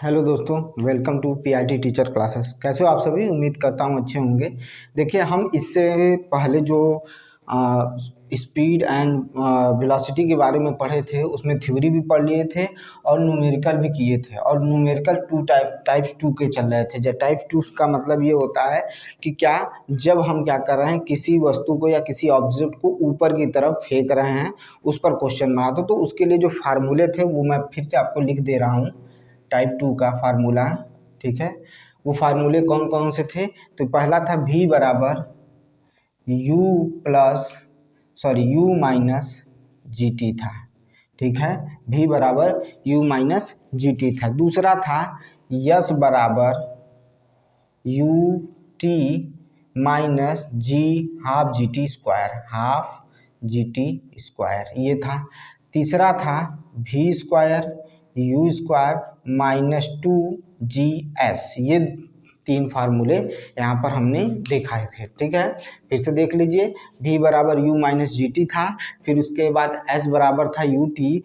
Hello दोस्तों, welcome to PIT teacher classes. कैसे हो आप सभी? उम्मीद करता हूँ अच्छे होंगे। देखिए, हम इससे पहले जो स्पीड एंड वेलोसिटी के बारे में पढ़े थे, उसमें थ्योरी भी पढ़ लिए थे और न्यूमेरिकल भी किए थे। और न्यूमेरिकल टाइप्स टू के चल रहे थे। जब टाइप टू का मतलब ये होता है कि जब हम क्या कर रहे हैं, किसी वस्तु को या किसी ऑब्जेक्ट को ऊपर की तरफ फेंक रहे हैं, उस पर क्वेश्चन बनाते तो उसके लिए जो फार्मूले थे वो मैं फिर से आपको लिख दे रहा हूँ। टाइप टू का फार्मूला, ठीक है। वो फार्मूले कौन कौन से थे? तो पहला था v बराबर u माइनस जी टी था, ठीक है। v बराबर u माइनस जी टी था। दूसरा था यस बराबर u टी माइनस जी हाफ जी टी स्क्वायर, ये था। तीसरा था v square u square minus two g s. ये तीन फार्मूले यहाँ पर हमने देखा थे, ठीक है। फिर से देख लीजिए, v बराबर u माइनस जी टी था, फिर उसके बाद s बराबर था u t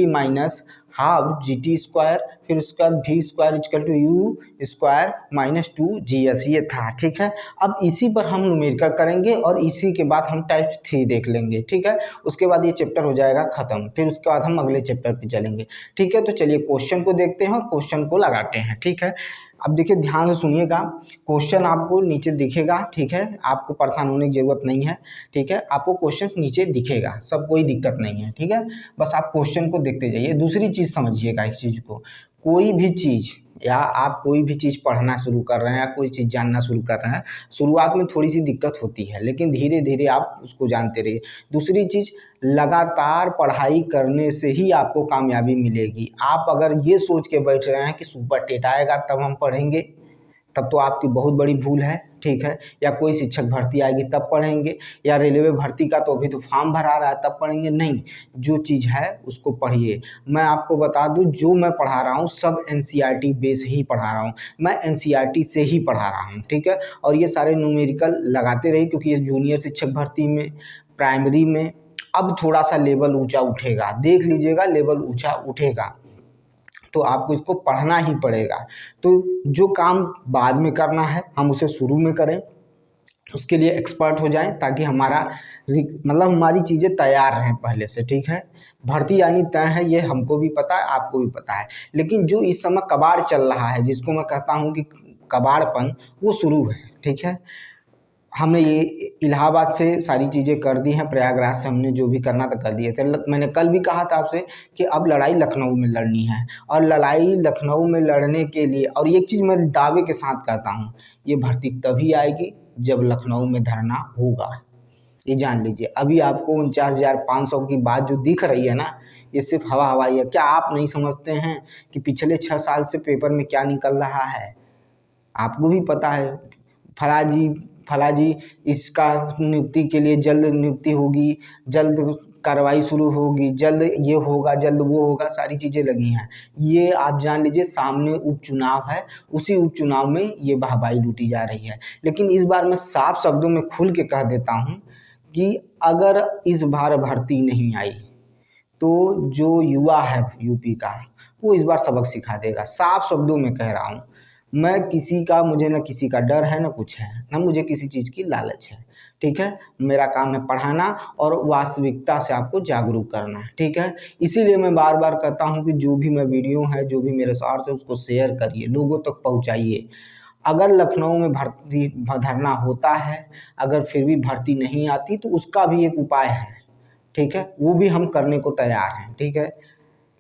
minus half g t square, फिर उसके बाद v square equal to u square minus two g s, ये था, ठीक है। अब इसी पर हम न्यूमेरिकल करेंगे और इसी के बाद हम टाइप 3 देख लेंगे, ठीक है। उसके बाद ये चैप्टर हो जाएगा खत्म, फिर उसके बाद हम अगले चैप्टर पे चलेंगे, ठीक है। तो चलिए क्वेश्चन को देखते हैं और क्वेश्चन को लगाते हैं, ठीक है। अब देखिए, ध्यान से सुनिएगा। क्वेश्चन आपको नीचे दिखेगा, ठीक है। आपको परेशान होने की जरूरत नहीं है, ठीक है। आपको क्वेश्चन नीचे दिखेगा, सब कोई दिक्कत नहीं है, ठीक है। बस आप क्वेश्चन को देखते जाइए। दूसरी चीज समझिएगा इस चीज को, कोई भी चीज या आप कोई भी चीज़ पढ़ना शुरू कर रहे हैं या कोई चीज़ जानना शुरू कर रहे हैं, शुरुआत में थोड़ी सी दिक्कत होती है, लेकिन धीरे धीरे आप उसको जानते रहिए। दूसरी चीज़, लगातार पढ़ाई करने से ही आपको कामयाबी मिलेगी। आप अगर ये सोच के बैठ रहे हैं कि सुपर टेट आएगा तब हम पढ़ेंगे, तब तो आपकी बहुत बड़ी भूल है, ठीक है। या कोई शिक्षक भर्ती आएगी तब पढ़ेंगे, या रेलवे भर्ती का तो अभी तो फॉर्म भरा रहा है तब पढ़ेंगे, नहीं। जो चीज़ है उसको पढ़िए। मैं आपको बता दूं, जो मैं पढ़ा रहा हूँ सब एनसीईआरटी बेस ही पढ़ा रहा हूँ, मैं एनसीईआरटी से ही पढ़ा रहा हूँ, ठीक है। और ये सारे न्यूमेरिकल लगाते रहिए, क्योंकि ये जूनियर शिक्षक भर्ती में, प्राइमरी में अब थोड़ा सा लेवल ऊँचा उठेगा, देख लीजिएगा, लेवल ऊँचा उठेगा तो आपको इसको पढ़ना ही पड़ेगा। तो जो काम बाद में करना है हम उसे शुरू में करें, उसके लिए एक्सपर्ट हो जाएं, ताकि हमारी चीज़ें तैयार रहें पहले से, ठीक है। भर्ती आनी तय है, ये हमको भी पता है, आपको भी पता है, लेकिन जो इस समय कबाड़ चल रहा है, जिसको मैं कहता हूँ कि कबाड़पन, वो शुरू है, ठीक है। हमने ये इलाहाबाद से सारी चीज़ें कर दी हैं, प्रयागराज से हमने जो भी करना था कर दिए थे। मैंने कल भी कहा था आपसे कि अब लड़ाई लखनऊ में लड़नी है, और लड़ाई लखनऊ में लड़ने के लिए, और एक चीज़ मैं दावे के साथ कहता हूँ, ये भर्ती तभी आएगी जब लखनऊ में धरना होगा, ये जान लीजिए। अभी आपको 49,500 की बात जो दिख रही है ना, ये सिर्फ हवा हवाई है। क्या आप नहीं समझते हैं कि पिछले 6 साल से पेपर में क्या निकल रहा है? आपको भी पता है, फलाजी इसका नियुक्ति के लिए जल्द नियुक्ति होगी, जल्द कार्रवाई शुरू होगी, जल्द ये होगा, जल्द वो होगा, सारी चीज़ें लगी हैं। ये आप जान लीजिए, सामने उपचुनाव है, उसी उपचुनाव में ये वाहवाही लूटी जा रही है। लेकिन इस बार मैं साफ शब्दों में खुल के कह देता हूँ कि अगर इस बार भर्ती नहीं आई तो जो युवा है यूपी का, वो इस बार सबक सिखा देगा। साफ शब्दों में कह रहा हूँ मैं, मुझे न किसी का डर है, न कुछ है, न मुझे किसी चीज़ की लालच है, ठीक है। मेरा काम है पढ़ाना और वास्तविकता से आपको जागरूक करना, ठीक है। इसीलिए मैं बार बार कहता हूँ कि जो भी मैं वीडियो है, जो भी मेरे शॉर्ट्स है, उसको शेयर करिए, लोगों तक पहुँचाइए। अगर लखनऊ में भर्ती धरना होता है, अगर फिर भी भर्ती नहीं आती, तो उसका भी एक उपाय है, ठीक है, वो भी हम करने को तैयार हैं, ठीक है।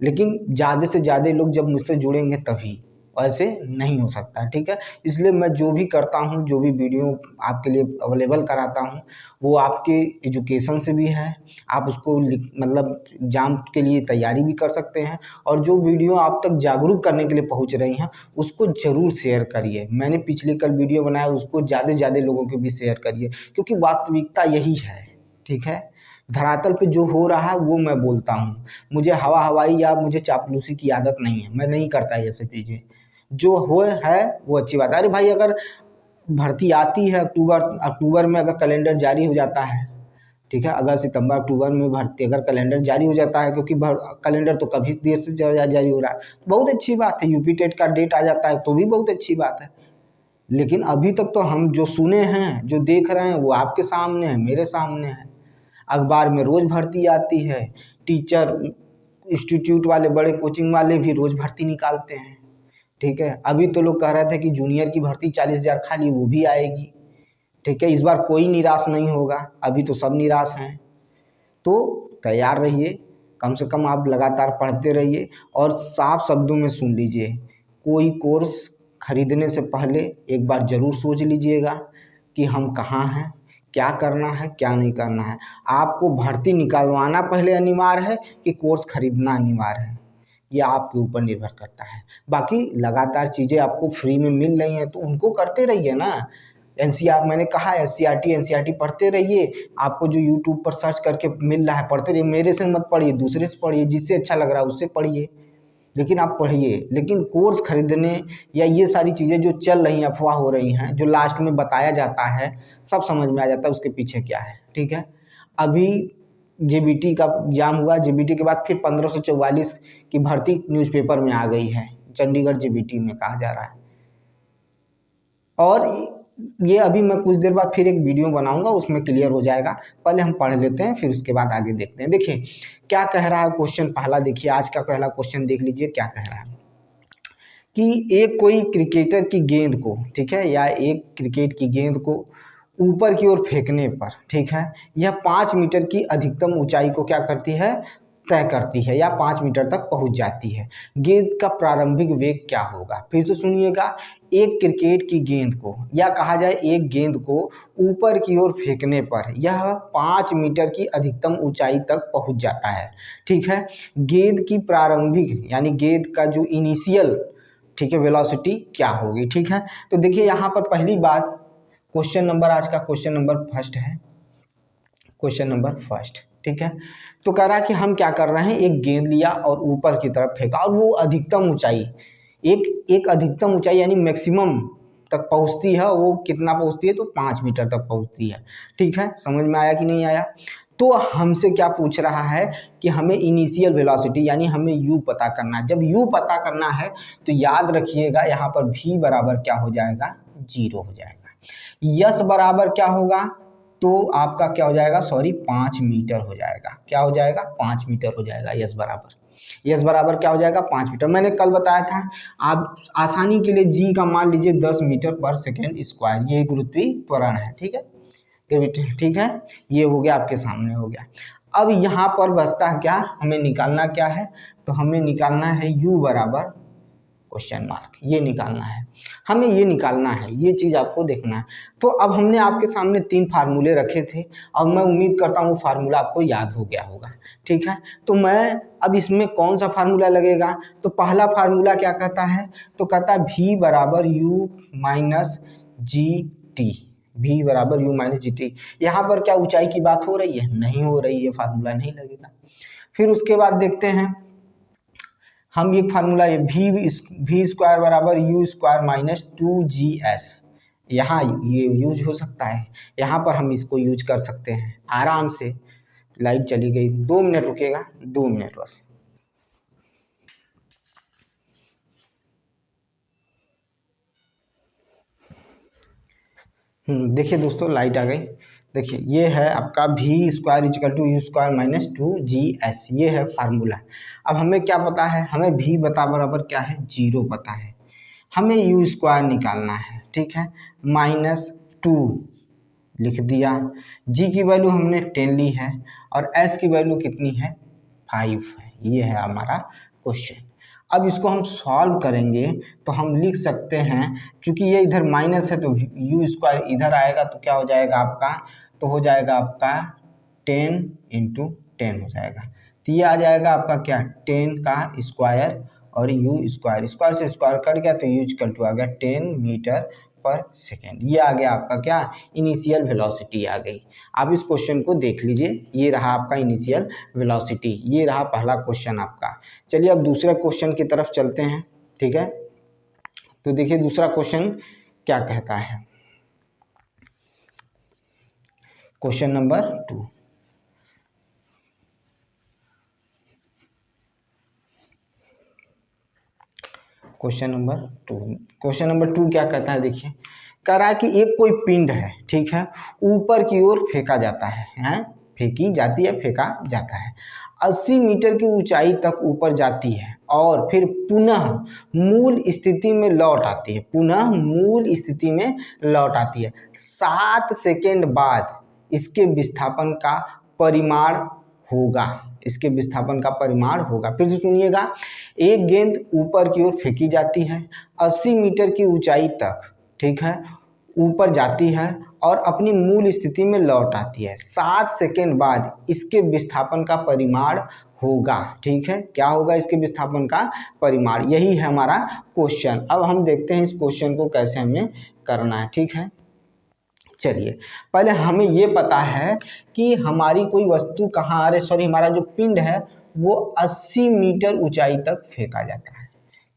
लेकिन ज़्यादा से ज़्यादा लोग जब मुझसे जुड़ेंगे तभी, ऐसे नहीं हो सकता, ठीक है। इसलिए मैं जो भी करता हूँ, जो भी वीडियो आपके लिए अवेलेबल कराता हूँ, वो आपके एजुकेशन से भी है, आप उसको मतलब एग्जाम के लिए तैयारी भी कर सकते हैं। और जो वीडियो आप तक जागरूक करने के लिए पहुँच रही हैं, उसको ज़रूर शेयर करिए। मैंने पिछले कल वीडियो बनाया, उसको ज़्यादा से ज़्यादा लोगों के भी शेयर करिए, क्योंकि वास्तविकता यही है, ठीक है। धरातल पे जो हो रहा है वो मैं बोलता हूँ, मुझे हवा हवाई या मुझे चापलूसी की आदत नहीं है, मैं नहीं करता ये सब चीज़ें। जो हो है वो अच्छी बात है। अरे भाई, अगर भर्ती आती है अक्टूबर में, अगर कैलेंडर जारी हो जाता है ठीक है। अगस्त सितंबर अक्टूबर में भर्ती अगर कैलेंडर जारी हो जाता है, क्योंकि कैलेंडर तो कभी देर से जारी हो रहा है, बहुत अच्छी बात है। यूपी टेट का डेट आ जाता है तो भी बहुत अच्छी बात है। लेकिन अभी तक तो हम जो सुने हैं, जो देख रहे हैं, वो आपके सामने है, मेरे सामने है। अखबार में रोज़ भर्ती आती है, टीचर इंस्टीट्यूट वाले, बड़े कोचिंग वाले भी रोज़ भर्ती निकालते हैं, ठीक है। अभी तो लोग कह रहे थे कि जूनियर की भर्ती 40,000 खाली, वो भी आएगी, ठीक है। इस बार कोई निराश नहीं होगा, अभी तो सब निराश हैं। तो तैयार रहिए, कम से कम आप लगातार पढ़ते रहिए और साफ शब्दों में सुन लीजिए, कोई कोर्स खरीदने से पहले एक बार ज़रूर सोच लीजिएगा कि हम कहाँ हैं, क्या करना है, क्या नहीं करना है। आपको भर्ती निकलवाना पहले अनिवार्य है कि कोर्स खरीदना अनिवार्य है, ये आपके ऊपर निर्भर करता है। बाकी लगातार चीज़ें आपको फ्री में मिल रही हैं तो उनको करते रहिए ना। एनसीआर, मैंने कहा एनसीईआरटी पढ़ते रहिए। आपको जो यूट्यूब पर सर्च करके मिल रहा है पढ़ते रहिए, मेरे से मत पढ़िए, दूसरे से पढ़िए, जिससे अच्छा लग रहा है उससे पढ़िए, लेकिन आप पढ़िए। लेकिन कोर्स खरीदने या ये सारी चीज़ें जो चल रही हैं, अफवाह हो रही हैं, जो लास्ट में बताया जाता है, सब समझ में आ जाता है उसके पीछे क्या है, ठीक है। अभी जेबीटी का एग्जाम हुआ, जेबीटी के बाद फिर 1544 की भर्ती न्यूज़पेपर में आ गई है, चंडीगढ़ जेबीटी में कहा जा रहा है। और ये अभी मैं कुछ देर बाद फिर एक वीडियो बनाऊंगा, उसमें क्लियर हो जाएगा। पहले हम पढ़ लेते हैं, फिर उसके बाद आगे देखते हैं। देखिए क्या कह रहा है क्वेश्चन पहला, देखिए आज का पहला क्वेश्चन देख लीजिए क्या कह रहा है कि एक कोई क्रिकेटर की गेंद को, ठीक है, या एक क्रिकेट की गेंद को ऊपर की ओर फेंकने पर, ठीक है, यह 5 मीटर की अधिकतम ऊंचाई को क्या करती है, तय करती है, या 5 मीटर तक पहुंच जाती है। गेंद का प्रारंभिक वेग क्या होगा। फिर से सुनिएगा, एक क्रिकेट की गेंद को, या कहा जाए एक गेंद को ऊपर की ओर फेंकने पर यह 5 मीटर की अधिकतम ऊंचाई तक पहुंच जाता है, ठीक है। गेंद की प्रारंभिक यानी गेंद का जो इनिशियल, ठीक है, वेलोसिटी क्या होगी, ठीक है। तो देखिए यहाँ पर पहली बात, क्वेश्चन नंबर, आज का क्वेश्चन नंबर फर्स्ट है, क्वेश्चन नंबर फर्स्ट, ठीक है। तो कह रहा है कि हम क्या कर रहे हैं, एक गेंद लिया और ऊपर की तरफ फेंका, और वो अधिकतम ऊंचाई, एक अधिकतम ऊंचाई यानी मैक्सिमम तक पहुंचती है। वो कितना पहुंचती है, तो 5 मीटर तक पहुंचती है, ठीक है। समझ में आया कि नहीं आया। तो हमसे क्या पूछ रहा है कि हमें इनिशियल वेलोसिटी यानी हमें u पता करना है। जब u पता करना है तो याद रखिएगा यहाँ पर v बराबर क्या हो जाएगा, 0 हो जाएगा। यस बराबर क्या होगा, तो आपका क्या हो जाएगा, सॉरी 5 मीटर हो जाएगा। क्या हो जाएगा, 5 मीटर हो जाएगा। यस बराबर क्या हो जाएगा, 5 मीटर। मैंने कल बताया था, आप आसानी के लिए जी का मान लीजिए 10 मीटर पर सेकेंड स्क्वायर, ये गुरुत्वीय त्वरण है, ठीक है, ठीक है। ये हो गया, आपके सामने हो गया। अब यहाँ पर बचता है क्या, हमें निकालना क्या है, तो हमें निकालना है u बराबर क्वेश्चन मार्क, ये निकालना है, हमें ये निकालना है, ये चीज़ आपको देखना है। तो अब हमने आपके सामने 3 फार्मूले रखे थे, अब मैं उम्मीद करता हूँ वो फार्मूला आपको याद हो गया होगा, ठीक है। तो मैं अब इसमें कौन सा फार्मूला लगेगा, तो पहला फार्मूला क्या कहता है, तो कहता है v बराबर u minus G T, v बराबर u माइनस जी टी। यहाँ पर क्या ऊंचाई की बात हो रही है, नहीं हो रही है, फार्मूला नहीं लगेगा। फिर उसके बाद देखते हैं हम एक फार्मूला, v स्क्वायर बराबर u स्क्वायर माइनस 2gs, यहाँ ये यूज हो सकता है, यहाँ पर हम इसको यूज कर सकते हैं आराम से। लाइट चली गई, 2 मिनट रुकेगा, 2 मिनट बस। देखिए दोस्तों, लाइट आ गई। देखिए ये है आपका v square equal to u square minus 2gs, ये है फार्मूला। अब हमें क्या पता है, हमें v बराबर क्या है, 0 पता है। हमें u स्क्वायर निकालना है, ठीक है, माइनस 2 लिख दिया। g की वैल्यू हमने 10 ली है और s की वैल्यू कितनी है, 5 है। ये है हमारा क्वेश्चन। अब इसको हम सॉल्व करेंगे तो हम लिख सकते हैं, क्योंकि ये इधर माइनस है तो u स्क्वायर इधर आएगा तो क्या हो जाएगा आपका, तो हो जाएगा आपका 10 इंटू 10 हो जाएगा। तो ये आ जाएगा आपका क्या, 10 का स्क्वायर और u स्क्वायर, स्क्वायर से स्क्वायर कट गया तो u इक्वल टू आ गया 10 मीटर पर सेकेंड। ये आ गया आपका क्या, इनिशियल वेलोसिटी आ गई। आप इस क्वेश्चन को देख लीजिए, ये रहा आपका इनिशियल वेलोसिटी, ये रहा पहला क्वेश्चन आपका। चलिए अब दूसरे क्वेश्चन की तरफ चलते हैं, ठीक है। तो देखिए दूसरा क्वेश्चन क्या कहता है, question number 2। Question number 2। Question number 2 क्या कहता है, देखिए कह रहा है कि एक कोई पिंड है, ठीक है, ऊपर की ओर फेंका जाता है, फेंकी जाती है, फेंका जाता है, 80 मीटर की ऊंचाई तक ऊपर जाती है और फिर पुनः मूल स्थिति में लौट आती है, पुनः मूल स्थिति में लौट आती है। 7 सेकेंड बाद इसके विस्थापन का परिमाण होगा, इसके विस्थापन का परिमाण होगा। फिर से सुनिएगा, एक गेंद ऊपर की ओर फेंकी जाती है, 80 मीटर की ऊंचाई तक, ठीक है, ऊपर जाती है और अपनी मूल स्थिति में लौट आती है। 7 सेकेंड बाद इसके विस्थापन का परिमाण होगा, ठीक है, क्या होगा इसके विस्थापन का परिमाण, यही है हमारा क्वेश्चन। अब हम देखते हैं इस क्वेश्चन को कैसे हमें करना है, ठीक है। चलिए पहले हमें ये पता है कि हमारी कोई वस्तु कहाँ, अरे सॉरी, हमारा जो पिंड है वो 80 मीटर ऊंचाई तक फेंका जाता है।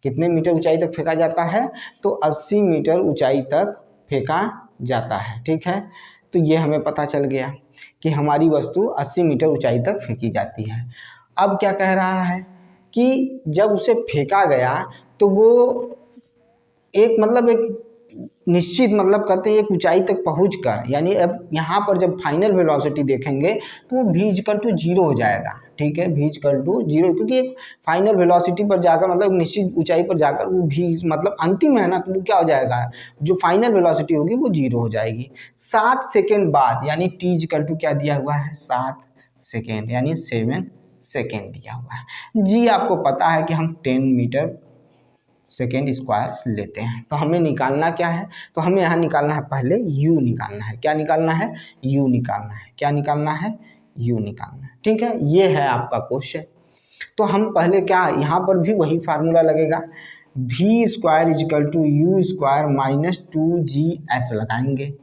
कितने मीटर ऊंचाई तक फेंका जाता है, तो 80 मीटर ऊंचाई तक फेंका जाता है, ठीक है। तो ये हमें पता चल गया कि हमारी वस्तु 80 मीटर ऊंचाई तक फेंकी जाती है। अब क्या कह रहा है कि जब उसे फेंका गया तो वो एक मतलब एक निश्चित मतलब कहते हैं एक ऊंचाई तक पहुंचकर, यानी अब यहाँ पर जब फाइनल वेलोसिटी देखेंगे तो वो v इक्वल टू 0 हो जाएगा, ठीक है, v इक्वल टू 0, क्योंकि एक फाइनल वेलोसिटी पर जाकर मतलब निश्चित ऊंचाई पर जाकर वो v मतलब अंतिम है ना, तो वो क्या हो जाएगा, जो फाइनल वेलोसिटी होगी वो 0 हो जाएगी। 7 सेकेंड बाद, यानी t इक्वल टू क्या दिया हुआ है, 7 सेकेंड, यानी 7 सेकेंड दिया हुआ है। जी आपको पता है कि हम 10 मीटर सेकेंड स्क्वायर लेते हैं, तो हमें निकालना क्या है, तो हमें यहाँ निकालना है, पहले u निकालना है। क्या निकालना है, u निकालना है। क्या निकालना है, u निकालना है, ठीक है। ये है आपका क्वेश्चन। तो हम पहले क्या, यहाँ पर भी वही फार्मूला लगेगा, v square equal to u square minus 2gS लगाएंगे।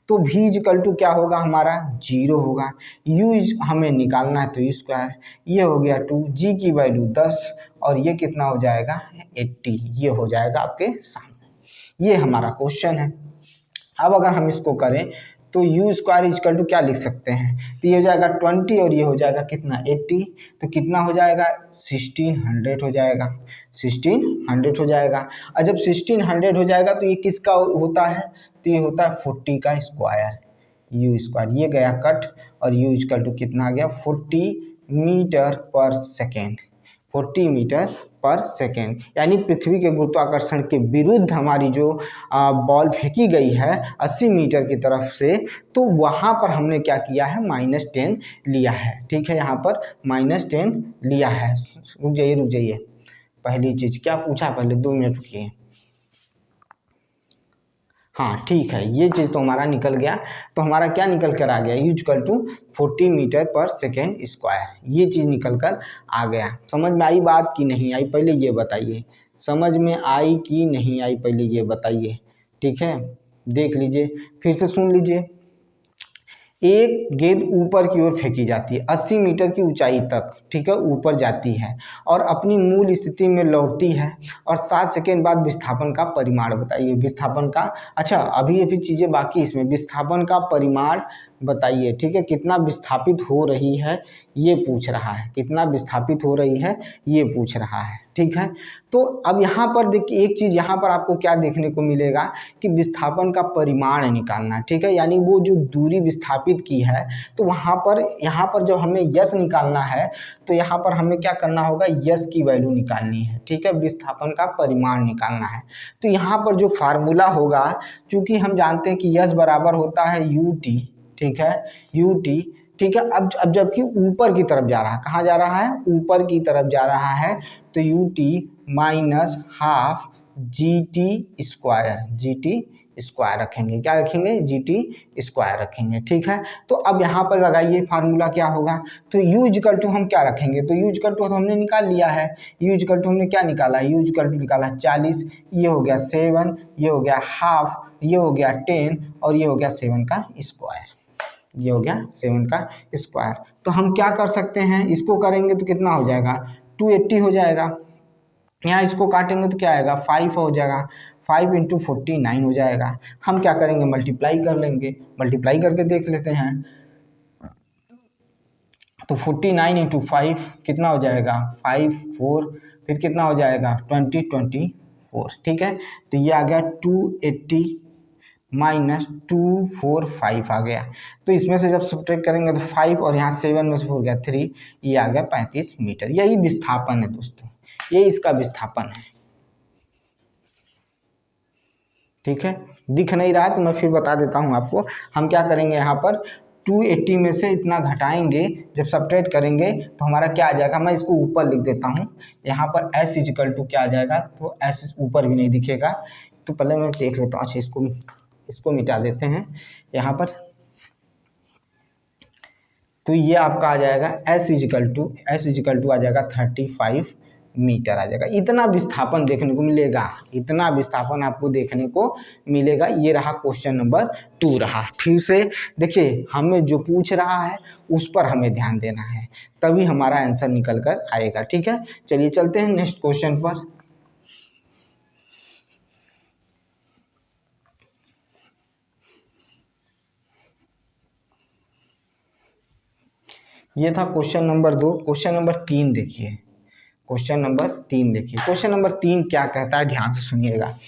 तो v इजिकल टू क्या होगा हमारा, 0 होगा, u हमें निकालना है तो u स्क्वायर, ये हो गया 2, g की वैल्यू 10 और ये कितना हो जाएगा 80, ये हो जाएगा आपके सामने। ये हमारा क्वेश्चन है। अब अगर हम इसको करें तो यू स्क्वायर इजकल टू क्या लिख सकते हैं, तो ये हो जाएगा 20 और ये हो जाएगा कितना 80, तो कितना हो जाएगा 1600 हो जाएगा, 1600 हो जाएगा। और जब 1600 हो जाएगा तो ये किसका होता है, तो ये होता है 40 का स्क्वायर, यू स्क्वायर, ये गया कट और यू इजकल टू कितना आ गया 40 मीटर पर सेकेंड, 40 मीटर पर सेकेंड, यानी पृथ्वी के गुरुत्वाकर्षण के विरुद्ध हमारी जो बॉल फेंकी गई है 80 मीटर की तरफ से, तो वहाँ पर हमने क्या किया है, -10 लिया है, ठीक है, यहाँ पर -10 लिया है। रुक जाइए, पहली चीज़ क्या पूछा, पहले 2 मिनट रुकिए। हाँ ठीक है, ये चीज़ तो हमारा निकल गया। तो हमारा क्या निकल कर आ गया, यू इक्वल टू 40 मीटर पर सेकेंड स्क्वायर, ये चीज़ निकल कर आ गया। समझ में आई बात कि नहीं आई, पहले ये बताइए, समझ में आई कि नहीं आई, पहले ये बताइए, ठीक है। देख लीजिए, फिर से सुन लीजिए, एक गेंद ऊपर की ओर फेंकी जाती है 80 मीटर की ऊंचाई तक, ठीक है, ऊपर जाती है और अपनी मूल स्थिति में लौटती है और 7 सेकेंड बाद विस्थापन का परिमाण बताइए, विस्थापन का, अच्छा अभी ये भी चीज़ें बाकी, इसमें विस्थापन का परिमाण बताइए, ठीक है, कितना विस्थापित हो रही है ये पूछ रहा है, कितना विस्थापित हो रही है ये पूछ रहा है, ठीक है। तो अब यहाँ पर देखिए एक चीज़, यहाँ पर आपको क्या देखने को मिलेगा कि विस्थापन का परिमाण निकालना, ठीक है, यानी वो जो दूरी विस्थापित की है, तो वहाँ पर यहाँ पर जब हमें यस निकालना है तो यहाँ पर हमें क्या करना होगा, यस की वैल्यू निकालनी है, ठीक है, विस्थापन का परिमाण निकालना है। तो यहाँ पर जो फार्मूला होगा, चूँकि हम जानते हैं कि यस बराबर होता है यू टी, ठीक है, यू टी, ठीक है। अब जबकि ऊपर की तरफ जा रहा है, कहाँ जा रहा है, ऊपर की तरफ जा रहा है, तो you t minus half g t square, ji t square रखेंगे, क्या रखेंगे, जी टी स्क्वायर रखेंगे, ठीक है। तो अब यहाँ पर लगाइए फार्मूला क्या होगा, तो यू इक्वल टू हम क्या रखेंगे, तो यू इक्वल टू हमने निकाल लिया है, यू इक्वल टू हमने क्या निकाला, यू इक्वल टू निकाला 40, ये हो गया 7, ये हो गया हाफ, ये हो गया 10 और ये हो गया 7 का स्क्वायर, ये हो गया 7 का स्क्वायर। तो हम क्या कर सकते हैं, इसको करेंगे तो कितना हो जाएगा 280 हो जाएगा, यहाँ इसको काटेंगे तो क्या आएगा 5 हो जाएगा, 5 × 49 हो जाएगा। हम क्या करेंगे, मल्टीप्लाई कर लेंगे, मल्टीप्लाई करके देख लेते हैं, तो 49 × 5 कितना हो जाएगा 5 4, फिर कितना हो जाएगा 20 24, 4, ठीक है। तो ये आ गया 280 माइनस 245 आ गया। तो इसमें से जब सब्ट्रैक्ट करेंगे तो 5 और यहाँ 7 में से 4 गया 3, ये आ गया 35 मीटर। यही विस्थापन है दोस्तों, ये इसका विस्थापन है, ठीक है। दिख नहीं रहा है तो मैं फिर बता देता हूँ आपको। हम क्या करेंगे, यहाँ पर 280 में से इतना घटाएंगे, जब सब्ट्रैक्ट करेंगे तो हमारा क्या आ जाएगा, मैं इसको ऊपर लिख देता हूँ। यहाँ पर s इजिकल टू क्या आ जाएगा, तो s ऊपर भी नहीं दिखेगा, तो पहले मैं देख लेता हूँ। अच्छा, इसको मिटा देते हैं यहाँ पर। तो ये आपका आ जाएगा s इजिकल टू आ जाएगा 35 मीटर आ जाएगा। इतना विस्थापन देखने को मिलेगा, इतना विस्थापन आपको देखने को मिलेगा। ये रहा क्वेश्चन नंबर 2 रहा। फिर से देखिए, हमें जो पूछ रहा है उस पर हमें ध्यान देना है, तभी हमारा आंसर निकल कर आएगा, ठीक है। चलिए चलते हैं नेक्स्ट क्वेश्चन पर। ये था क्वेश्चन नंबर 2। क्वेश्चन नंबर 3 देखिए, क्वेश्चन नंबर 3 देखिए। क्वेश्चन नंबर 3 क्या कहता है, ध्यान से सुनिएगा।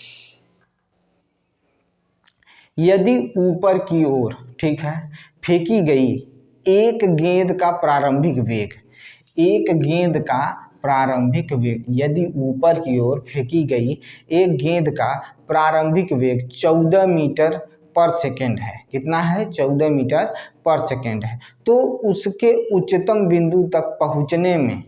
यदि ऊपर की ओर, ठीक है, फेंकी गई एक गेंद का प्रारंभिक वेग, एक गेंद का प्रारंभिक वेग, यदि ऊपर की ओर फेंकी गई एक गेंद का प्रारंभिक वेग 14 मीटर पर सेकेंड है। कितना है, 14 मीटर पर सेकेंड है। तो उसके उच्चतम बिंदु तक पहुंचने में,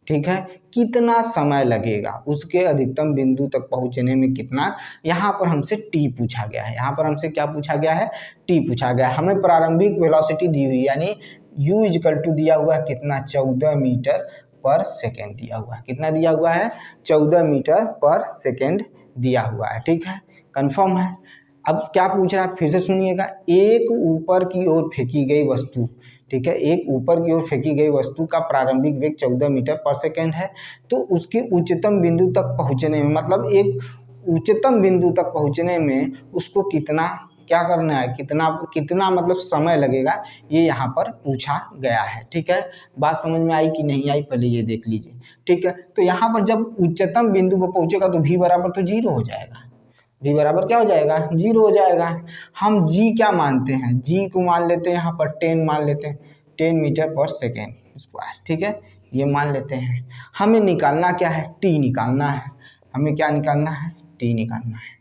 ठीक है, कितना समय लगेगा, उसके अधिकतम बिंदु तक पहुंचने में कितना, यहाँ पर हमसे टी पूछा गया है। यहाँ पर हमसे क्या पूछा गया है, टी पूछा गया है। हमें प्रारंभिक वेलोसिटी दी हुई, यानी u इक्वल टू दिया हुआ है कितना, 14 मीटर पर सेकेंड दिया हुआ है। कितना दिया हुआ है, 14 मीटर पर सेकेंड दिया हुआ है, ठीक है, कंफर्म है। अब क्या पूछ रहा है, फिर से सुनिएगा। एक ऊपर की ओर फेंकी गई वस्तु, ठीक है, एक ऊपर की ओर फेंकी गई वस्तु का प्रारंभिक वेग 14 मीटर पर सेकेंड है। तो उसके उच्चतम बिंदु तक पहुंचने में, मतलब एक उच्चतम बिंदु तक पहुंचने में उसको कितना क्या करना है, कितना मतलब समय लगेगा, ये यहाँ पर पूछा गया है, ठीक है। बात समझ में आई कि नहीं आई, पहले ये देख लीजिए, ठीक है। तो यहाँ पर जब उच्चतम बिंदु पर पहुंचेगा तो v बराबर तो 0 हो जाएगा, v बराबर क्या हो जाएगा, 0 हो जाएगा। हम g क्या मानते हैं, g को मान लेते हैं यहाँ पर 10 मान लेते हैं, 10 मीटर पर सेकेंड स्क्वायर, ठीक है, ये मान लेते हैं। हमें निकालना क्या है, t निकालना है। हमें क्या निकालना है, t निकालना है।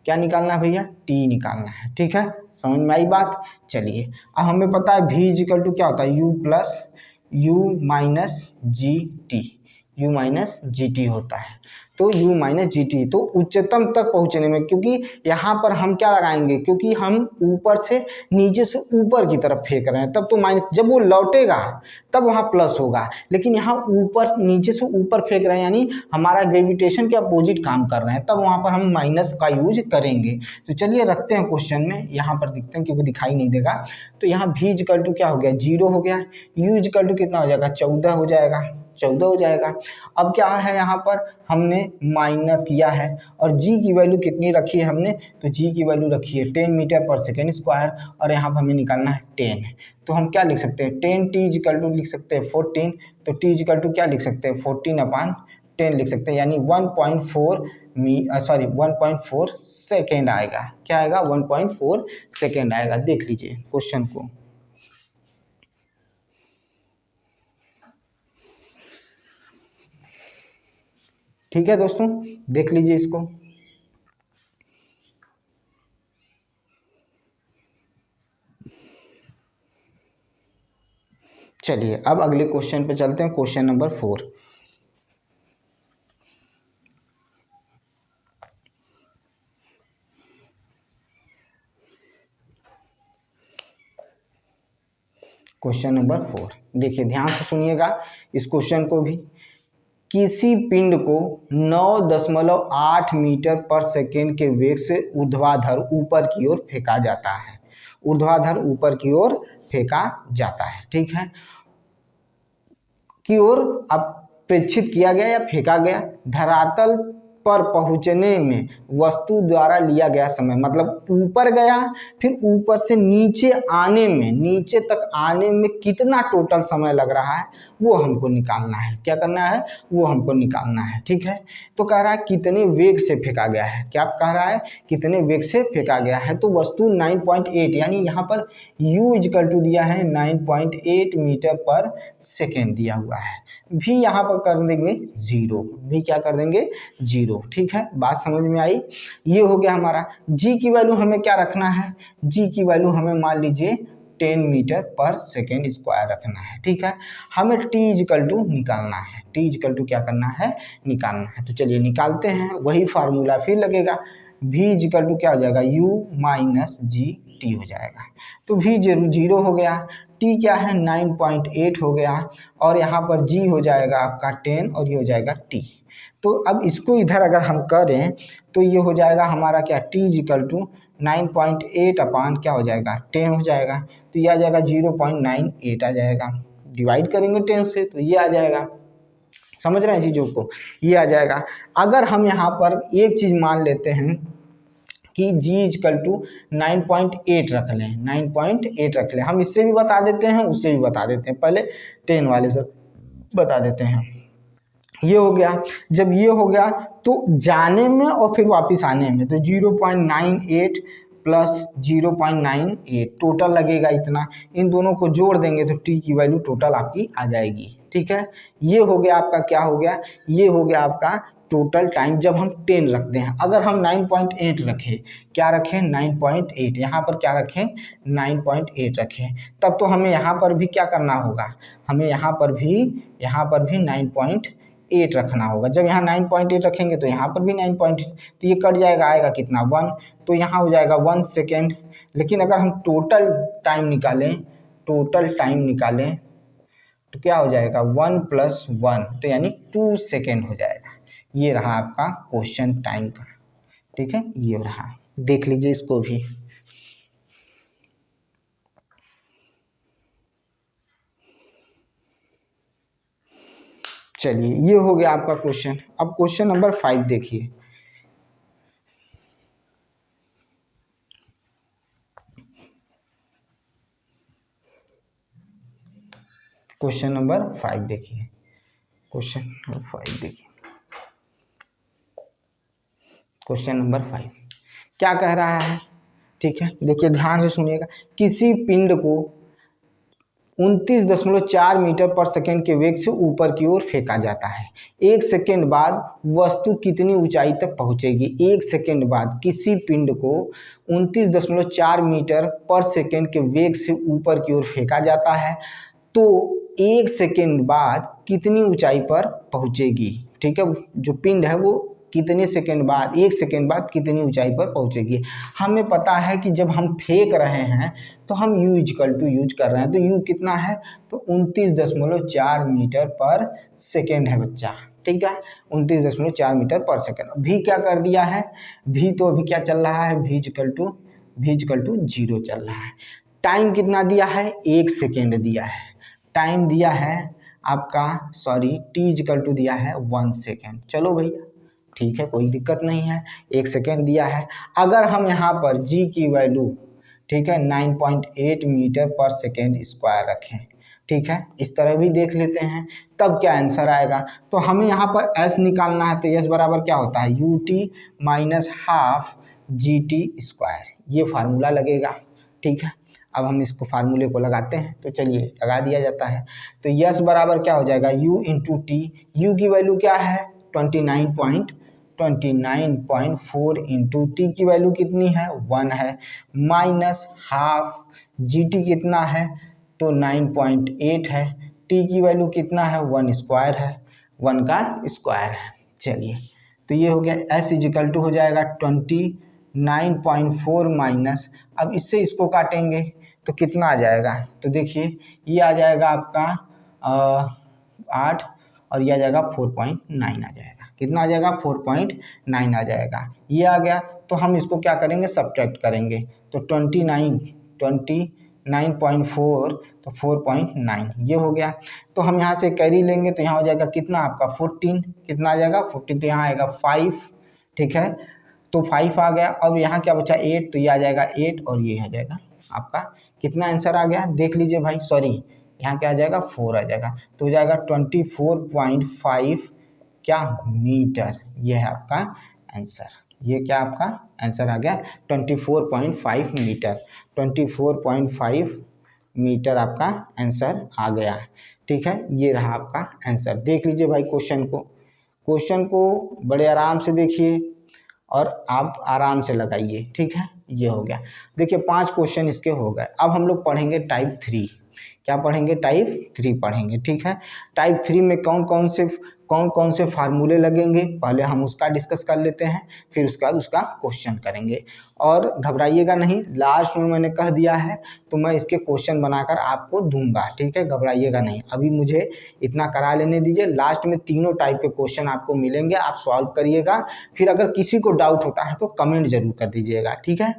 क्या निकालना है भैया, t निकालना है, ठीक है। समझ में आई बात। चलिए, अब हमें पता है v इक्वल टू क्या होता है, u plus u minus G T, u minus G T होता है। तो u माइनस जी टी, तो उच्चतम तक पहुंचने में, क्योंकि यहाँ पर हम क्या लगाएंगे, क्योंकि हम ऊपर से नीचे से ऊपर की तरफ फेंक रहे हैं, तब तो माइनस, जब वो लौटेगा तब वहाँ प्लस होगा। लेकिन यहाँ ऊपर नीचे से ऊपर फेंक रहे हैं, यानी हमारा ग्रेविटेशन के अपोजिट काम कर रहे हैं, तब वहाँ पर हम माइनस का यूज करेंगे। तो चलिए रखते हैं क्वेश्चन में, यहाँ पर दिखते हैं क्योंकि दिखाई नहीं देगा। तो यहाँ v इक्वल टू क्या हो गया, 0 हो गया। u इक्वल टू कितना हो जाएगा, 14 हो जाएगा, 14 हो जाएगा। अब क्या है, यहाँ पर हमने माइनस किया है और g की वैल्यू कितनी रखी है हमने, तो g की वैल्यू रखी है 10 मीटर पर सेकेंड स्क्वायर, और यहाँ पर हमें निकालना है 10। तो हम क्या लिख सकते हैं, 10 t इक्वल टू लिख सकते हैं 14। तो t इक्वल टू क्या लिख सकते हैं, 14/10 लिख सकते हैं, यानी 1.4 सेकेंड आएगा। क्या आएगा, 1.4 सेकेंड आएगा। देख लीजिए क्वेश्चन को। ठीक है दोस्तों, देख लीजिए इसको। चलिए अब अगले क्वेश्चन पे चलते हैं, क्वेश्चन नंबर 4। क्वेश्चन नंबर 4 देखिए, ध्यान से सुनिएगा इस क्वेश्चन को भी। किसी पिंड को 9.8 मीटर पर सेकेंड के वेग से ऊर्ध्वाधर ऊपर की ओर फेंका जाता है, ऊर्ध्वाधर ऊपर की ओर फेंका जाता है, ठीक है, की ओर अब प्रेक्षित किया गया या फेंका गया। धरातल पर पहुंचने में वस्तु द्वारा लिया गया समय, मतलब ऊपर गया फिर ऊपर से नीचे आने में, नीचे तक आने में कितना टोटल समय लग रहा है वो हमको निकालना है। क्या करना है? वो हमको निकालना है। ठीक है, तो कह रहा है कितने वेग से फेंका गया है। क्या कह रहा है? कितने वेग से फेंका गया है। तो वस्तु 9.8 यानी यहाँ पर u इक्वल टू दिया है 9.8 मीटर पर सेकेंड दिया हुआ है। भी यहाँ पर कर देंगे 0, भी क्या कर देंगे 0। ठीक है, बात समझ में आई। ये हो गया हमारा। g की वैल्यू हमें क्या रखना है? g की वैल्यू हमें मान लीजिए 10 मीटर पर सेकेंड स्क्वायर रखना है। ठीक है, हमें t इक्वल टू निकालना है। t इक्वल टू क्या करना है? निकालना है। तो चलिए निकालते हैं, वही फार्मूला फिर लगेगा। v इक्वल टू क्या हो जाएगा? u माइनस जी टी हो जाएगा। तो v 0 हो गया, t क्या है 9.8 हो गया, और यहाँ पर g हो जाएगा आपका 10 और ये हो जाएगा t। तो अब इसको इधर अगर हम करें तो ये हो जाएगा हमारा क्या? t इक्वल टू 9.8 अपान क्या हो जाएगा? 10 हो जाएगा। तो ये आ जाएगा 0.98 आ जाएगा। डिवाइड करेंगे 10 से तो ये आ जाएगा। समझ रहे हैं चीज़ों को? ये आ जाएगा। अगर हम यहाँ पर एक चीज़ मान लेते हैं कि g इक्वल टू 9.8 रख लें, 9.8 रख लें। हम इससे भी बता देते हैं, उससे भी बता देते हैं, पहले 10 वाले से बता देते हैं। ये हो गया। जब ये हो गया तो जाने में और फिर वापस आने में तो 0.98 प्लस 0.98 टोटल लगेगा इतना। इन दोनों को जोड़ देंगे तो t की वैल्यू टोटल आपकी आ जाएगी। ठीक है, ये हो गया आपका, क्या हो गया? ये हो गया आपका टोटल टाइम जब हम 10 रखते हैं। अगर हम 9.8 रखें, क्या रखें? 9.8, यहाँ पर क्या रखें? 9.8 रखें, तब तो हमें यहाँ पर भी क्या करना होगा? हमें यहाँ पर भी 9.8 रखना होगा। जब यहाँ 9.8 रखेंगे तो यहाँ पर भी 9.8, तो ये कट जाएगा, आएगा कितना? 1, तो यहाँ हो जाएगा 1 सेकेंड। लेकिन अगर हम टोटल टाइम निकालें तो क्या हो जाएगा? 1 + 1, तो यानी 2 सेकेंड हो जाएगा। ये रहा आपका क्वेश्चन टाइम का। ठीक है, ये रहा, देख लीजिए इसको भी। चलिए, ये हो गया आपका क्वेश्चन। अब क्वेश्चन नंबर 5 देखिए। क्वेश्चन नंबर 5 देखिए, क्वेश्चन नंबर 5 देखिए। क्वेश्चन नंबर 5 क्या कह रहा है? ठीक है, देखिए ध्यान से सुनिएगा। किसी पिंड को 29.4 मीटर पर सेकेंड के वेग से ऊपर की ओर फेंका जाता है। 1 सेकेंड बाद वस्तु कितनी ऊंचाई तक पहुंचेगी? 1 सेकेंड बाद किसी पिंड को 29.4 मीटर पर सेकेंड के वेग से ऊपर की ओर फेंका जाता है, तो 1 सेकेंड बाद कितनी ऊंचाई पर पहुंचेगी? ठीक है, जो पिंड है वो कितने सेकेंड बाद, 1 सेकेंड बाद कितनी ऊंचाई पर पहुंचेगी। हमें पता है कि जब हम फेंक रहे हैं तो हम u इक्वल टू यूज कर रहे हैं, तो u कितना है? तो 29.4 मीटर पर सेकेंड है बच्चा। ठीक है, 29.4 मीटर पर सेकेंड। भी क्या कर दिया है? भी तो अभी क्या चल रहा है? v इक्वल टू 0 चल रहा है। टाइम कितना दिया है? 1 सेकेंड दिया है। टाइम दिया है आपका, सॉरी, t इक्वल टू दिया है 1 सेकेंड। चलो भैया ठीक है, कोई दिक्कत नहीं है, 1 सेकेंड दिया है। अगर हम यहाँ पर g की वैल्यू, ठीक है, 9.8 मीटर पर सेकेंड स्क्वायर रखें, ठीक है, इस तरह भी देख लेते हैं, तब क्या आंसर आएगा? तो हमें यहाँ पर s निकालना है, तो s बराबर क्या होता है? ut minus half gt square, ये फार्मूला लगेगा। ठीक है, अब हम इसको फार्मूले को लगाते हैं, तो चलिए लगा दिया जाता है। तो s बराबर क्या हो जाएगा? u into T. u की वैल्यू क्या है? 29.4 इंटू टी की वैल्यू कितनी है? 1 है, माइनस हाफ जी टी कितना है? तो 9.8 है। टी की वैल्यू कितना है? 1 स्क्वायर है, 1 का स्क्वायर है। चलिए, तो ये हो गया एस इजिकल टू हो जाएगा 29.4 माइनस, अब इससे इसको काटेंगे तो कितना आ जाएगा? तो देखिए ये आ जाएगा आपका 8 और ये आ जाएगा 4.9 आ जाएगा। कितना आ जाएगा? 4.9 आ जाएगा। ये आ गया तो हम इसको क्या करेंगे? सब्ट्रैक्ट करेंगे, तो 29.4 तो 4.9 ये हो गया। तो हम यहाँ से कैरी लेंगे तो यहाँ हो जाएगा कितना आपका? 14, कितना आ जाएगा? 14, तो यहाँ आएगा 5 ठीक है। तो 5 आ गया। अब यहाँ क्या बचा 8, तो ये आ जाएगा 8 और ये आ जाएगा आपका कितना आंसर आ गया देख लीजिए भाई, सॉरी यहाँ क्या आ जाएगा 4 आ जाएगा, तो हो जाएगा 24.5 क्या मीटर, ये है आपका आंसर। ये क्या आपका आंसर आ गया 24.5 मीटर, 24.5 मीटर आपका आंसर आ गया है। ठीक है, ये रहा आपका आंसर। देख लीजिए भाई क्वेश्चन को बड़े आराम से देखिए और आप आराम से लगाइए। ठीक है, ये हो गया। देखिए 5 क्वेश्चन इसके हो गए। अब हम लोग पढ़ेंगे टाइप 3। क्या पढ़ेंगे? टाइप 3 पढ़ेंगे। ठीक है, टाइप 3 में कौन कौन से फार्मूले लगेंगे पहले हम उसका डिस्कस कर लेते हैं, फिर उसके बाद उसका क्वेश्चन करेंगे। और घबराइएगा नहीं, लास्ट में मैंने कह दिया है तो मैं इसके क्वेश्चन बनाकर आपको दूंगा। ठीक है, घबराइएगा नहीं, अभी मुझे इतना करा लेने दीजिए। लास्ट में तीनों टाइप के क्वेश्चन आपको मिलेंगे, आप सॉल्व करिएगा। फिर अगर किसी को डाउट होता है तो कमेंट जरूर कर दीजिएगा। ठीक है,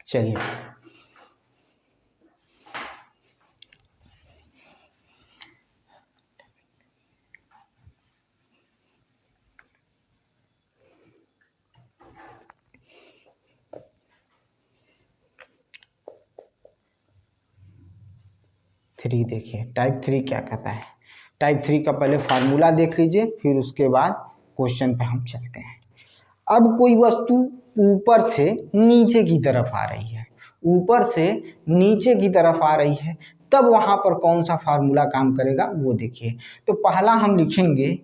चलिए। थ्री देखिए, टाइप 3 क्या कहता है। टाइप 3 का पहले फार्मूला देख लीजिए, फिर उसके बाद क्वेश्चन पे हम चलते हैं। अब कोई वस्तु ऊपर से नीचे की तरफ आ रही है, ऊपर से नीचे की तरफ आ रही है, तब वहां पर कौन सा फार्मूला काम करेगा वो देखिए। तो पहला हम लिखेंगे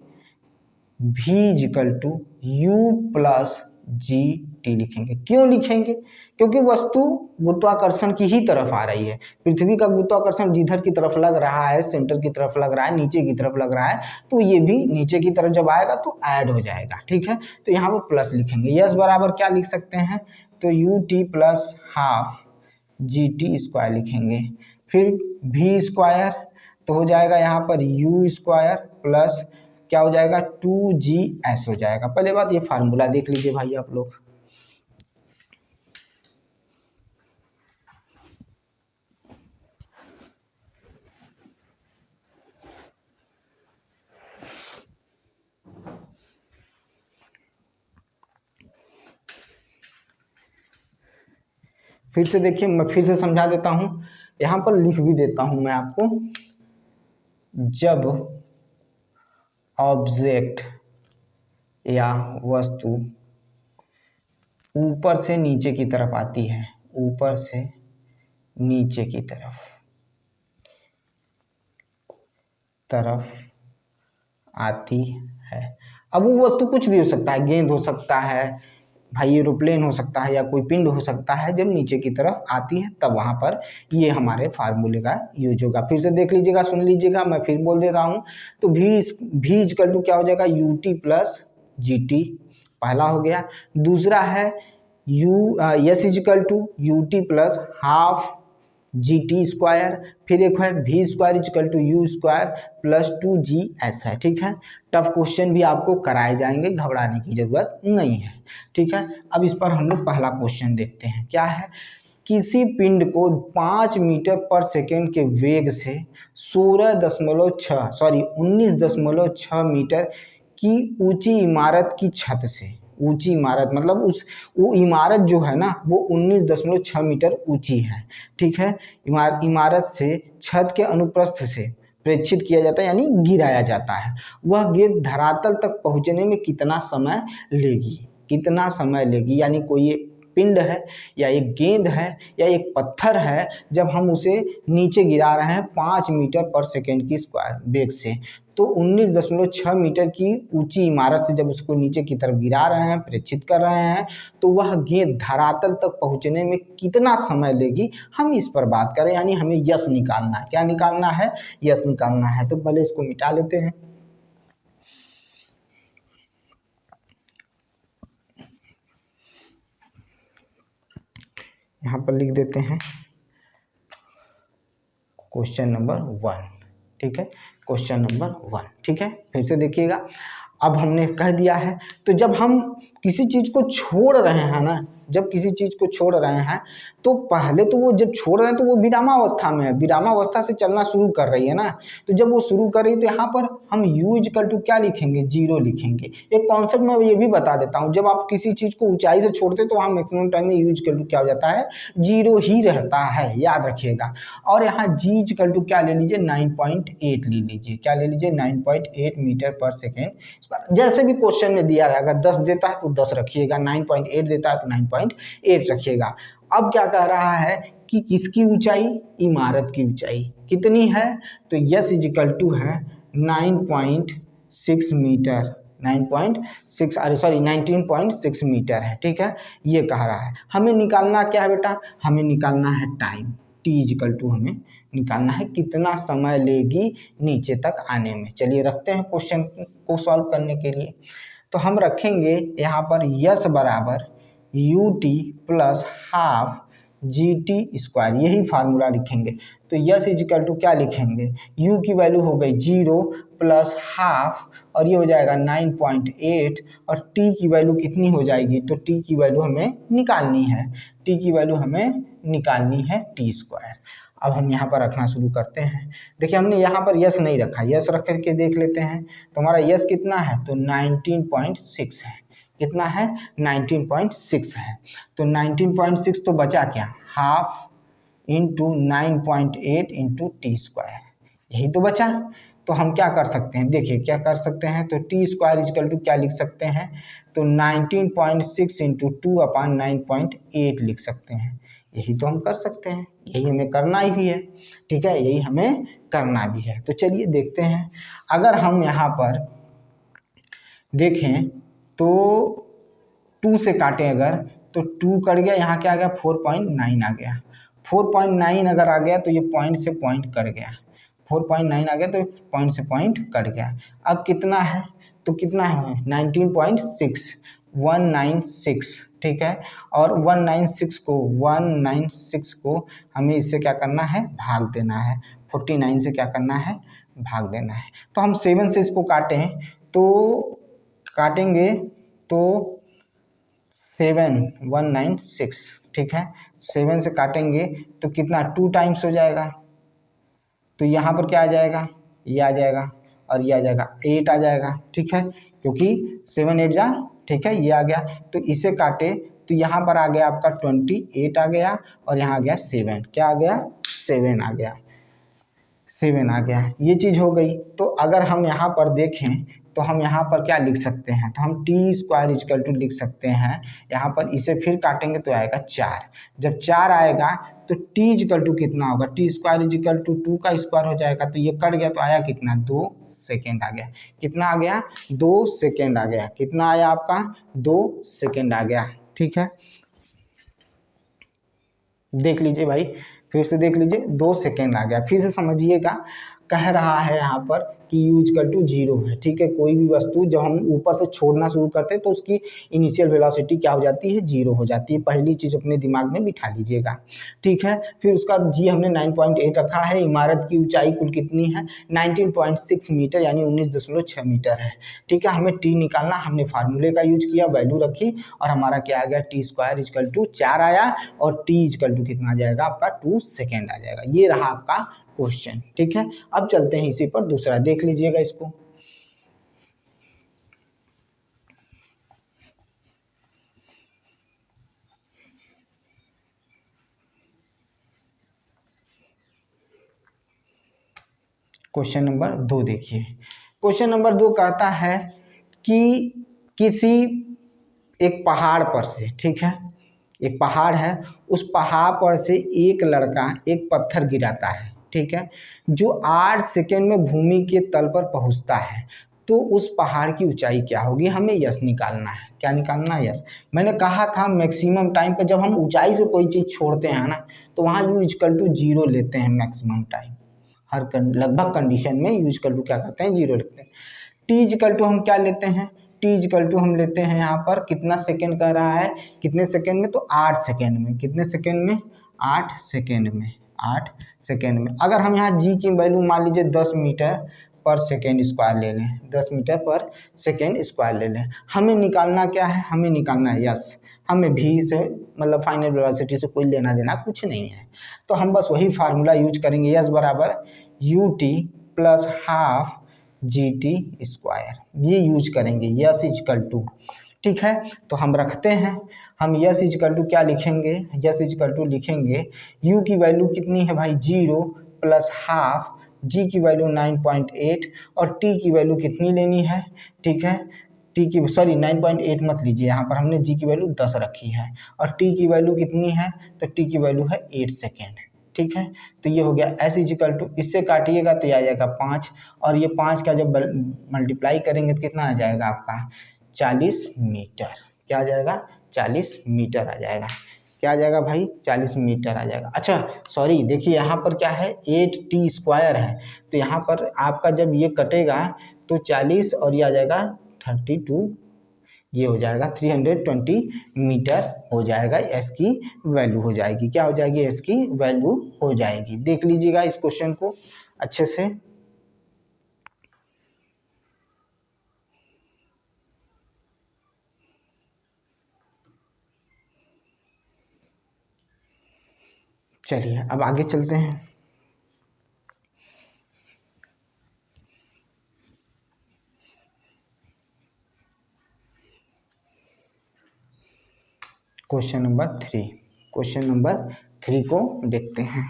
v equal to u plus g t लिखेंगे। क्यों लिखेंगे? क्योंकि वस्तु गुरुत्वाकर्षण की ही तरफ आ रही है। पृथ्वी का गुरुत्वाकर्षण जिधर की तरफ लग रहा है, सेंटर की तरफ लग रहा है, नीचे की तरफ लग रहा है, तो ये भी नीचे की तरफ जब आएगा तो ऐड हो जाएगा। ठीक है, तो यहाँ पर प्लस लिखेंगे। यस बराबर क्या लिख सकते हैं, तो you t plus half g t square लिखेंगे। फिर v स्क्वायर तो हो जाएगा यहाँ पर यू स्क्वायर प्लस क्या हो जाएगा 2GS हो जाएगा। पहले बात ये फार्मूला देख लीजिए भाई आप लोग। फिर से देखिए, मैं फिर से समझा देता हूं, यहां पर लिख भी देता हूं मैं आपको। जब ऑब्जेक्ट या वस्तु ऊपर से नीचे की तरफ आती है, ऊपर से नीचे की तरफ आती है, अब वो वस्तु कुछ भी हो सकता है, गेंद हो सकता है भाई, एरोप्लेन हो सकता है, या कोई पिंड हो सकता है, जब नीचे की तरफ आती है तब वहां पर ये हमारे फार्मूले का यूज होगा। फिर से देख लीजिएगा, सुन लीजिएगा, मैं फिर बोल देता हूं। तो भी इक्वल टू क्या हो जाएगा u t plus g t, पहला हो गया। दूसरा है s equal to u t plus half g t square, फिर एक है v square equal to u square plus 2GS है। ठीक है, टफ क्वेश्चन भी आपको कराए जाएंगे, घबराने की जरूरत नहीं है। ठीक है, अब इस पर हम लोग पहला क्वेश्चन देखते हैं। क्या है, किसी पिंड को 5 मीटर पर सेकेंड के वेग से 19.6 मीटर की ऊंची इमारत की छत से, ऊंची इमारत मतलब वो इमारत जो है ना वो 19.6 मीटर ऊंची है। ठीक है, इमारत से छत के अनुप्रस्थ से प्रेक्षित किया जाता है, यानी गिराया जाता है। वह गेंद धरातल तक पहुंचने में कितना समय लेगी, कितना समय लेगी, यानी कोई पिंड है या एक गेंद है या एक पत्थर है, जब हम उसे नीचे गिरा रहे हैं 5 मीटर पर सेकेंड की स्क्वायर वेग से, तो 19.6 मीटर की ऊंची इमारत से जब उसको नीचे की तरफ गिरा रहे हैं, प्रेक्षित कर रहे हैं, तो वह गेंद धरातल तक पहुंचने में कितना समय लेगी, हम इस पर बात करें। यानी हमें यस निकालना है। क्या निकालना है? यस निकालना है। तो पहले इसको मिटा लेते हैं। यहाँ पर लिख देते हैं क्वेश्चन नंबर 1, ठीक है, क्वेश्चन नंबर 1, ठीक है। फिर से देखिएगा, अब हमने कह दिया है, तो जब हम किसी चीज़ को छोड़ रहे हैं ना, जब किसी चीज़ को छोड़ रहे हैं तो पहले तो वो जब छोड़ रहे हैं तो वो विरामावस्था में है, विरामावस्था से चलना शुरू कर रही है ना, तो जब वो शुरू कर रही है तो यहाँ पर हम u इक्वल टू क्या लिखेंगे, 0 लिखेंगे। एक कॉन्सेप्ट मैं ये भी बता देता हूँ, जब आप किसी चीज़ को ऊंचाई से छोड़ते हैं तो वहाँ मैक्सिमम टाइम में u इक्वल टू क्या हो जाता है, 0 ही रहता है, याद रखिएगा। और यहाँ g इक्वल टू क्या ले लीजिए, 9.8 ले लीजिए, क्या ले लीजिए, 9.8 मीटर पर सेकेंड। जैसे भी क्वेश्चन में दिया है, अगर 10 देता है तो 10 रखिएगा, 9.8 देता है तो 9.8 रखिएगा। अब क्या कह रहा है कि किसकी ऊंचाई, इमारत की ऊंचाई कितनी है, तो यस इजिकल टू है 9.6 मीटर, 19.6 मीटर है, ठीक है। ये कह रहा है हमें निकालना क्या है बेटा, हमें निकालना है टाइम, टी इजिकल टू हमें निकालना है कितना समय लेगी नीचे तक आने में। चलिए रखते हैं क्वेश्चन को सॉल्व करने के लिए। तो हम रखेंगे यहाँ पर यस बराबर you t plus half g t square, यही फार्मूला लिखेंगे। तो यस इजिकल टू क्या लिखेंगे, u की वैल्यू हो गई 0 प्लस हाफ और ये हो जाएगा 9.8 और t की वैल्यू कितनी हो जाएगी, तो t की वैल्यू हमें निकालनी है, t की वैल्यू हमें निकालनी है टी स्क्वायर। अब हम यहाँ पर रखना शुरू करते हैं। देखिए हमने यहाँ पर यस नहीं रखा, यस रख करके देख लेते हैं। तो हमारा यस कितना है, तो 19.6 है, कितना है, 19.6 है। तो 19.6 तो बचा क्या, half into 9.8 into T square, यही तो बचा। तो हम क्या कर सकते हैं, देखिए क्या कर सकते हैं, तो टी स्क्वायर इजकल टू क्या लिख सकते हैं, तो 19.6 इंटू 2/9.8 लिख सकते हैं। यही तो हम कर सकते हैं, यही हमें करना ही भी है, ठीक है, यही हमें करना भी है। तो चलिए देखते हैं, अगर हम यहाँ पर देखें तो 2 से काटें अगर, तो 2 कट गया, यहाँ क्या आ गया, 4.9 आ गया। 4.9 अगर आ गया तो ये पॉइंट से पॉइंट कट गया, 4.9 आ गया तो पॉइंट से पॉइंट कट गया। अब कितना है, तो कितना है 19.6, 196, ठीक है। और 196 को हमें इससे क्या करना है, भाग देना है, 49 से क्या करना है, भाग देना है। तो हम 7 से इसको काटें, तो काटेंगे तो 7196, ठीक है। 7 से काटेंगे तो कितना, 2 टाइम्स हो जाएगा, तो यहाँ पर क्या आ जाएगा, ये आ जाएगा और ये आ जाएगा, 8 आ जाएगा, ठीक है, क्योंकि 7 8 जा, ठीक है, ये आ गया। तो इसे काटे तो यहाँ पर आ गया आपका 28 आ गया और यहाँ आ गया 7, क्या आ गया, 7 आ गया, 7 आ गया, ये चीज़ हो गई। तो अगर हम यहाँ पर देखें तो हम यहाँ पर क्या लिख सकते हैं, तो हम टी स्क्वायर इजकल टू लिख सकते हैं। यहाँ पर इसे फिर काटेंगे तो आएगा 4, जब 4 आएगा तो टी इजकल टू कितना होगा, टी स्क्वायर इजकल टू 2 का स्क्वायर हो जाएगा, तो ये कट गया तो आया कितना, 2 सेकेंड आ गया। कितना आ गया, 2 सेकेंड आ गया। कितना आया आपका, 2 सेकेंड आ गया, ठीक है। देख लीजिए भाई, फिर से देख लीजिए, 2 सेकेंड आ गया। फिर से समझिएगा, कह रहा है यहाँ पर कि u इक्वल टू 0 है, ठीक है। कोई भी वस्तु जब हम ऊपर से छोड़ना शुरू करते हैं तो उसकी इनिशियल वेलोसिटी क्या हो जाती है, 0 हो जाती है। पहली चीज़ अपने दिमाग में बिठा लीजिएगा, ठीक है। फिर उसका जी हमने 9.8 रखा है। इमारत की ऊंचाई कुल कितनी है, 19.6 मीटर यानी 19.6 मीटर है, ठीक है। हमें टी निकालना, हमने फार्मूले का यूज किया, वैल्यू रखी और हमारा क्या आ गया, टी स्क्वायर इजकल टू 4 आया और टी इजकल टू कितना आ जाएगा आपका, 2 सेकेंड आ जाएगा। ये रहा आपका क्वेश्चन, ठीक है। अब चलते हैं इसी पर दूसरा, देख लीजिएगा इसको। क्वेश्चन नंबर 2 देखिए। क्वेश्चन नंबर 2 कहता है कि किसी एक पहाड़ पर से, ठीक है, एक पहाड़ है, उस पहाड़ पर से एक लड़का एक पत्थर गिराता है, ठीक है, जो 8 सेकेंड में भूमि के तल पर पहुंचता है। तो उस पहाड़ की ऊंचाई क्या होगी, हमें यस निकालना है। क्या निकालना है, यस। मैंने कहा था मैक्सिमम टाइम पे जब हम ऊंचाई से कोई चीज़ छोड़ते हैं ना, तो वहाँ u इक्वल टू 0 लेते हैं मैक्सिमम टाइम, हर लगभग कंडीशन में u इक्वल टू क्या करते हैं, 0 लेते हैं। t इक्वल टू हम क्या लेते हैं, टी इक्वल टू हम लेते हैं यहाँ पर कितना सेकेंड कह रहा है, कितने सेकेंड में, तो 8 सेकेंड में। कितने सेकेंड में, 8 सेकेंड में, 8 सेकेंड में। अगर हम यहाँ जी की वैल्यू मान लीजिए 10 मीटर पर सेकेंड स्क्वायर ले लें, 10 मीटर पर सेकेंड स्क्वायर ले लें, हमें निकालना क्या है, हमें निकालना है यस, हमें भी से मतलब फाइनल वेलोसिटी से कोई लेना देना कुछ नहीं है। तो हम बस वही फार्मूला यूज करेंगे, यस बराबर you t plus half g t square, ये यूज करेंगे, यस इजकल टू। ठीक है, तो हम रखते हैं, हम यस इजकल टू क्या लिखेंगे, यस इजकल टू लिखेंगे यू की वैल्यू कितनी है भाई 0 प्लस हाफ, जी की वैल्यू 9.8 और टी की वैल्यू कितनी लेनी है, ठीक है, टी की सॉरी 9.8 मत लीजिए, यहाँ पर हमने जी की वैल्यू 10 रखी है और टी की वैल्यू कितनी है, तो टी की वैल्यू है 8 सेकेंड। ठीक है, तो ये हो गया एस इजिकल टू, इससे काटिएगा तो ये आ जाएगा 5 और ये 5 का जब मल्टीप्लाई करेंगे तो कितना आ जाएगा आपका 40 मीटर। क्या आ जाएगा 40 मीटर आ जाएगा, क्या आ जाएगा भाई 40 मीटर आ जाएगा। अच्छा सॉरी देखिए यहाँ पर क्या है 8t स्क्वायर है, तो यहाँ पर आपका जब ये कटेगा तो 40 और ये आ जाएगा 32, ये हो जाएगा 320 मीटर हो जाएगा, एस की वैल्यू हो जाएगी, क्या हो जाएगी एस की वैल्यू हो जाएगी। देख लीजिएगा इस क्वेश्चन को अच्छे से। चलिए अब आगे चलते हैं। क्वेश्चन नंबर 3, क्वेश्चन नंबर 3 को देखते हैं।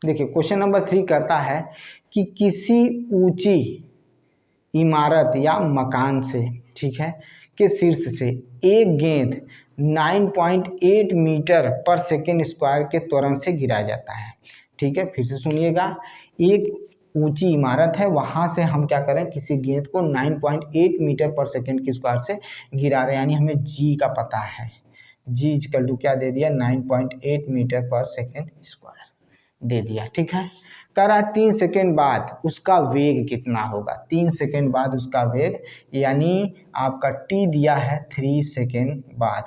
देखिए क्वेश्चन नंबर 3 कहता है कि किसी ऊंची इमारत या मकान से, ठीक है, के शीर्ष से एक गेंद 9.8 मीटर पर सेकेंड स्क्वायर के त्वरण से गिराया जाता है। ठीक है, फिर से सुनिएगा, एक ऊंची इमारत है, वहां से हम क्या करें, किसी गेंद को 9.8 मीटर पर सेकेंड के स्क्वायर से गिरा रहे हैं, यानी हमें जी का पता है, जी इक्वल टू क्या दे दिया 9.8 मीटर पर सेकेंड स्क्वायर दे दिया। ठीक है, कह रहा 3 सेकेंड बाद उसका वेग कितना होगा, 3 सेकेंड बाद उसका वेग, यानी आपका टी दिया है 3 सेकेंड बाद।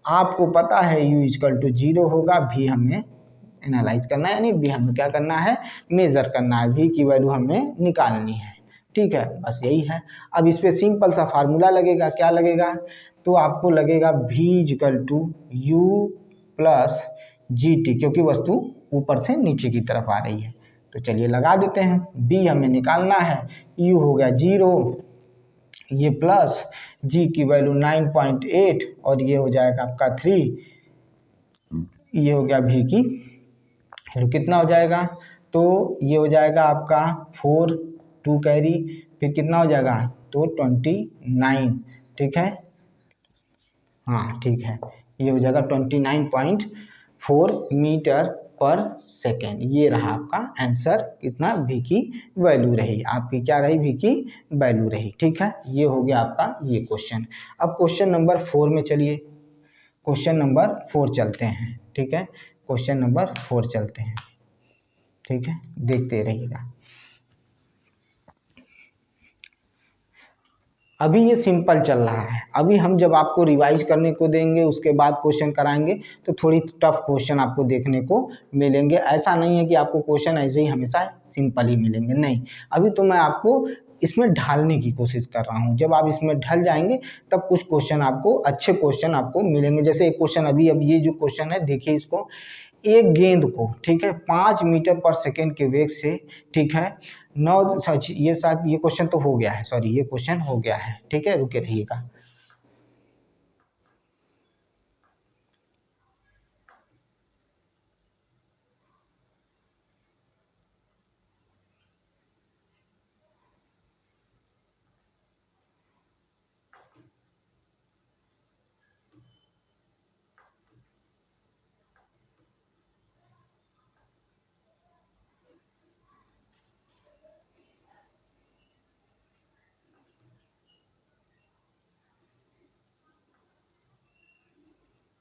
आपको पता है u इक्वल टू 0 होगा, भी हमें एनालाइज करना है, यानी भी हमें क्या करना है मेजर करना है, v की वैल्यू हमें निकालनी है। ठीक है, बस यही है। अब इस पर सिंपल सा फार्मूला लगेगा, क्या लगेगा, तो आपको लगेगा v equal to u plus g t, क्योंकि वस्तु ऊपर से नीचे की तरफ आ रही है, तो चलिए लगा देते हैं। b हमें निकालना है, u हो गया 0, ये प्लस g की वैल्यू 9.8 और ये हो जाएगा आपका 3, ये हो गया v की वैल्यू कितना हो जाएगा, तो ये हो जाएगा आपका 4 2 कैरी, फिर कितना हो जाएगा तो 29। ठीक है, हाँ ठीक है, ये हो जाएगा 29.4 मीटर पर सेकेंड। ये रहा आपका आंसर, कितना v की वैल्यू रही, आपकी क्या रही v की वैल्यू रही। ठीक है, ये हो गया आपका ये क्वेश्चन। अब क्वेश्चन नंबर 4 में चलिए, क्वेश्चन नंबर 4 चलते हैं। ठीक है, क्वेश्चन नंबर 4 चलते हैं। ठीक है, देखते रहिएगा। अभी ये सिंपल चल रहा है, अभी हम जब आपको रिवाइज करने को देंगे उसके बाद क्वेश्चन कराएंगे तो थोड़ी टफ क्वेश्चन आपको देखने को मिलेंगे। ऐसा नहीं है कि आपको क्वेश्चन ऐसे ही हमेशा सिंपल ही मिलेंगे, नहीं, अभी तो मैं आपको इसमें ढालने की कोशिश कर रहा हूँ। जब आप इसमें ढल जाएंगे तब कुछ क्वेश्चन आपको, अच्छे क्वेश्चन आपको मिलेंगे। जैसे एक क्वेश्चन अभी, अब ये जो क्वेश्चन है देखिए इसको, एक गेंद को, ठीक है, 5 मीटर पर सेकेंड के वेग से, ठीक है, 9 सच ये साथ, ये क्वेश्चन तो हो गया है, सॉरी ये क्वेश्चन हो गया है। ठीक है, रुके रहिएगा।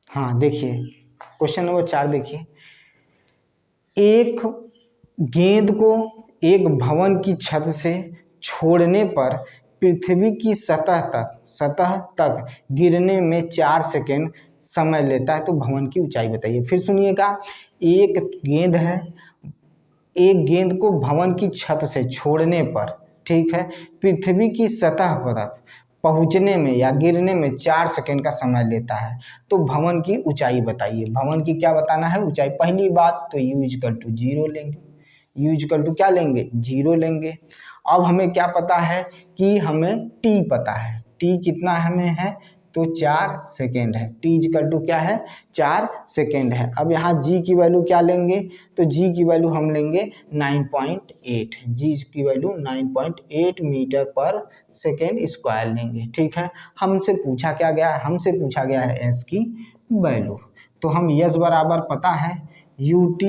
हाँ देखिए क्वेश्चन नंबर 4 देखिए, एक गेंद को एक भवन की छत से छोड़ने पर पृथ्वी की सतह तक गिरने में 4 सेकेंड समय लेता है, तो भवन की ऊंचाई बताइए। फिर सुनिएगा, एक गेंद है, एक गेंद को भवन की छत से छोड़ने पर, ठीक है, पृथ्वी की सतह पर पहुंचने में या गिरने में 4 सेकंड का समय लेता है, तो भवन की ऊंचाई बताइए। भवन की क्या बताना है, ऊंचाई। पहली बात तो u इक्वल टू 0 लेंगे, u इक्वल टू क्या लेंगे, 0 लेंगे। अब हमें क्या पता है कि हमें t पता है, t कितना हमें है, तो 4 सेकेंड है। t इक्वल टू क्या है, 4 सेकेंड है। अब यहाँ g की वैल्यू क्या लेंगे, तो g की वैल्यू हम लेंगे 9.8, g की वैल्यू 9.8 मीटर पर सेकेंड स्क्वायर लेंगे, ठीक है। हमसे पूछा क्या गया है, हमसे पूछा गया है s की वैल्यू, तो हम s बराबर पता है ut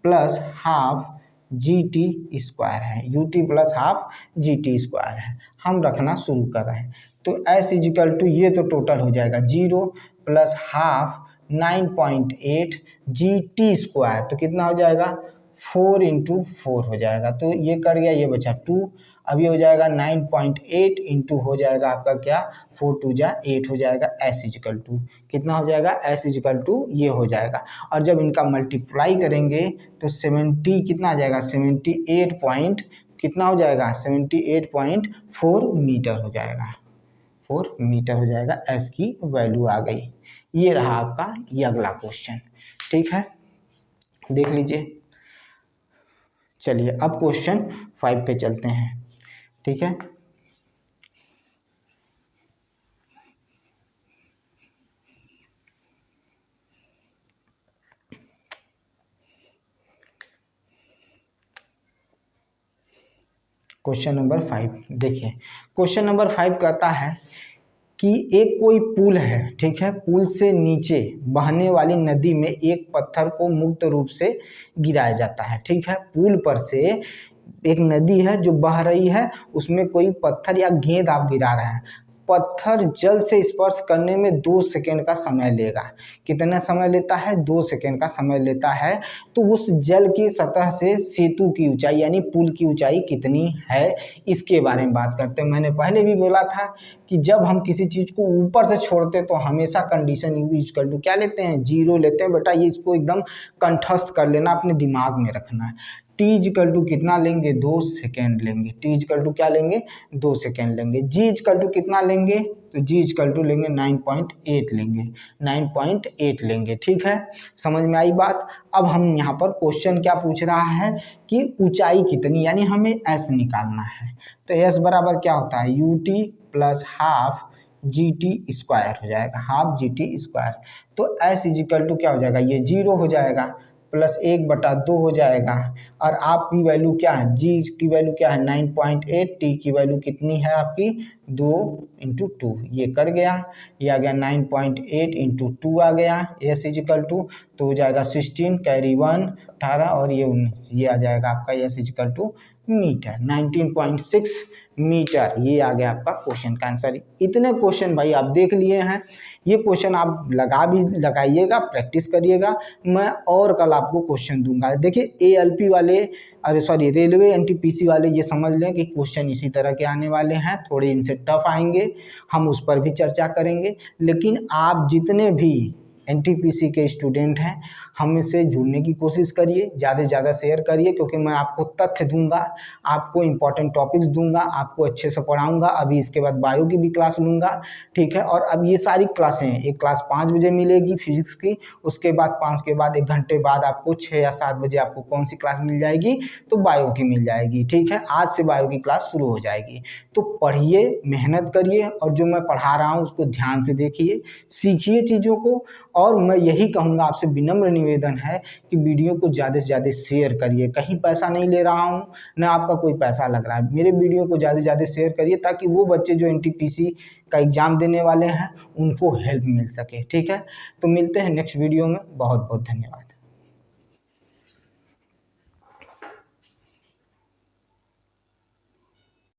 plus half GT square है, ut plus half GT square है, हम रखना शुरू कर रहे हैं। तो s इजिकल टू ये तो टोटल हो जाएगा 0 प्लस हाफ 9.8 GT स्क्वायर, तो कितना हो जाएगा 4 इंटू 4 हो जाएगा, तो ये कर गया, ये बचा 2। अब ये हो जाएगा 9.8 इंटू हो जाएगा आपका क्या, 4 2 जा 8 हो जाएगा, s इजिकल टू कितना हो जाएगा, s इजिकल टू ये हो जाएगा। और जब इनका मल्टीप्लाई करेंगे तो 70 कितना आ जाएगा, 78 पॉइंट कितना हो जाएगा, 78.4 मीटर हो जाएगा, 4 मीटर हो जाएगा, s की वैल्यू आ गई। ये रहा आपका ये अगला क्वेश्चन, ठीक है, देख लीजिए। चलिए अब क्वेश्चन 5 पे चलते हैं, ठीक है। क्वेश्चन नंबर 5 देखिए, क्वेश्चन नंबर 5 कहता है कि एक कोई पुल है, ठीक है, पुल से नीचे बहने वाली नदी में एक पत्थर को मुक्त रूप से गिराया जाता है, ठीक है। पुल पर से एक नदी है जो बह रही है, उसमें कोई पत्थर या गेंद आप गिरा रहे हैं, पत्थर जल से स्पर्श करने में 2 सेकेंड का समय लेगा। कितना समय लेता है, 2 सेकेंड का समय लेता है। तो उस जल की सतह से सेतु की ऊंचाई यानी पुल की ऊंचाई कितनी है, इसके बारे में बात करते हैं। मैंने पहले भी बोला था कि जब हम किसी चीज़ को ऊपर से छोड़ते हैं तो हमेशा कंडीशन u इक्वल टू क्या लेते हैं, 0 लेते हैं। बेटा ये इसको एकदम कंठस्थ कर लेना, अपने दिमाग में रखना है। t इक्वल टू कितना लेंगे, 2 सेकेंड लेंगे, t इक्वल टू क्या लेंगे, 2 सेकेंड लेंगे। g इक्वल टू कितना लेंगे, तो g इक्वल टू लेंगे 9.8 लेंगे, 9.8 लेंगे, ठीक है, समझ में आई बात। अब हम यहाँ पर क्वेश्चन क्या पूछ रहा है कि ऊंचाई कितनी, यानी हमें s निकालना है। तो s बराबर क्या होता है, ut plus half GT square हो जाएगा, हाफ GT स्क्वायर। तो s इजिकल टू क्या हो जाएगा, ये 0 हो जाएगा, प्लस 1/2 हो जाएगा। और आपकी वैल्यू क्या है, g की वैल्यू क्या है 9.8, t की वैल्यू कितनी है आपकी 2 इंटू 2, ये कर गया, ये आ गया 9.8 इंटू 2 आ गया, s इजिकल टू तो हो जाएगा 16 कैरी 1 18 और ये 19, ये आ जाएगा आपका s equal to metre, 19.6 metre. ये आ गया आपका क्वेश्चन का आंसर। इतने क्वेश्चन भाई आप देख लिए हैं, ये क्वेश्चन आप लगाइएगा, प्रैक्टिस करिएगा। मैं और कल आपको क्वेश्चन दूंगा। देखिए ALP वाले, अरे सॉरी रेलवे NTPC वाले ये समझ लें कि क्वेश्चन इसी तरह के आने वाले हैं, थोड़े इनसे टफ आएंगे, हम उस पर भी चर्चा करेंगे। लेकिन आप जितने भी NTPC के स्टूडेंट हैं, हमसे जुड़ने की कोशिश करिए, ज़्यादा से ज़्यादा शेयर करिए, क्योंकि मैं आपको तथ्य दूंगा, आपको इंपॉर्टेंट टॉपिक्स दूंगा, आपको अच्छे से पढ़ाऊंगा। अभी इसके बाद बायो की भी क्लास लूँगा, ठीक है। और अब ये सारी क्लासें हैं, एक क्लास 5 बजे मिलेगी फिजिक्स की, उसके बाद 5 के बाद 1 घंटे बाद आपको 6 या 7 बजे आपको कौन सी क्लास मिल जाएगी, तो बायो की मिल जाएगी, ठीक है। आज से बायो की क्लास शुरू हो जाएगी। तो पढ़िए, मेहनत करिए, और जो मैं पढ़ा रहा हूँ उसको ध्यान से देखिए, सीखिए चीज़ों को। और मैं यही कहूँगा, आपसे विनम्र निवेदन है कि वीडियो को ज़्यादा से ज़्यादा शेयर करिए। कहीं पैसा नहीं ले रहा हूँ, ना आपका कोई पैसा लग रहा है, मेरे वीडियो को ज़्यादा से ज़्यादा शेयर करिए, ताकि वो बच्चे जो NTPC का एग्ज़ाम देने वाले हैं उनको हेल्प मिल सके, ठीक है। तो मिलते हैं नेक्स्ट वीडियो में, बहुत बहुत धन्यवाद।